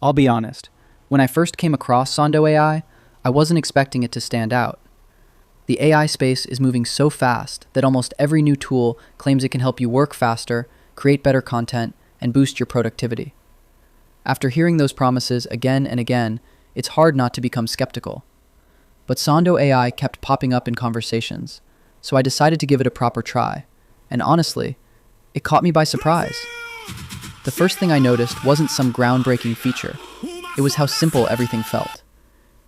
I'll be honest. When I first came across Sondo AI, I wasn't expecting it to stand out. The AI space is moving so fast that almost every new tool claims it can help you work faster, create better content, and boost your productivity. After hearing those promises again and again, it's hard not to become skeptical. But Sondo AI kept popping up in conversations, so I decided to give it a proper try. And honestly, it caught me by surprise. The first thing I noticed wasn't some groundbreaking feature. It was how simple everything felt.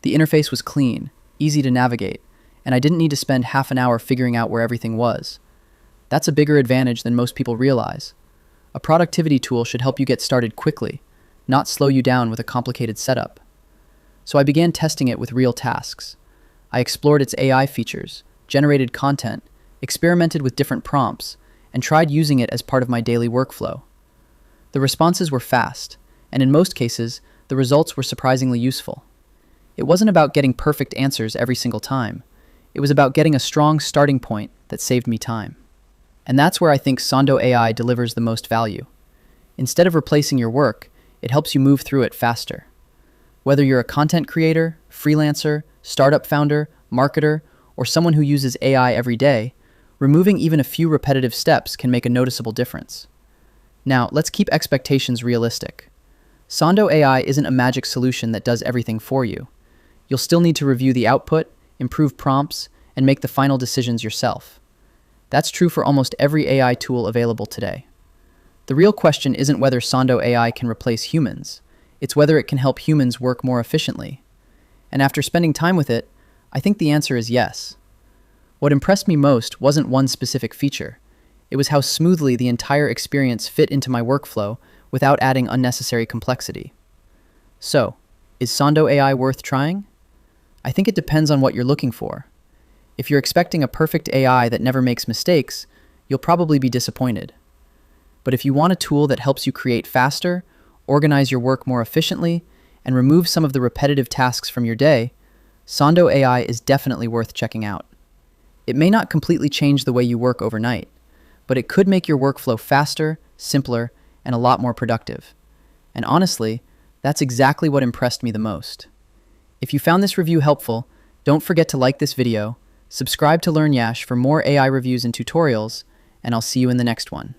The interface was clean, easy to navigate, and I didn't need to spend half an hour figuring out where everything was. That's a bigger advantage than most people realize. A productivity tool should help you get started quickly, not slow you down with a complicated setup. So I began testing it with real tasks. I explored its AI features, generated content, experimented with different prompts, and tried using it as part of my daily workflow. The responses were fast, and in most cases, the results were surprisingly useful. It wasn't about getting perfect answers every single time. It was about getting a strong starting point that saved me time. And that's where I think Sondo AI delivers the most value. Instead of replacing your work, it helps you move through it faster. Whether you're a content creator, freelancer, startup founder, marketer, or someone who uses AI every day, removing even a few repetitive steps can make a noticeable difference. Now, let's keep expectations realistic. Sondo AI isn't a magic solution that does everything for you. You'll still need to review the output, improve prompts, and make the final decisions yourself. That's true for almost every AI tool available today. The real question isn't whether Sondo AI can replace humans. It's whether it can help humans work more efficiently. And after spending time with it, I think the answer is yes. What impressed me most wasn't one specific feature. It was how smoothly the entire experience fit into my workflow without adding unnecessary complexity. So, is Sondo AI worth trying? I think it depends on what you're looking for. If you're expecting a perfect AI that never makes mistakes, you'll probably be disappointed. But if you want a tool that helps you create faster, organize your work more efficiently, and remove some of the repetitive tasks from your day, Sondo AI is definitely worth checking out. It may not completely change the way you work overnight, but it could make your workflow faster, simpler, and a lot more productive. And honestly, that's exactly what impressed me the most. If you found this review helpful, don't forget to like this video, subscribe to LrnYash for more AI reviews and tutorials, and I'll see you in the next one.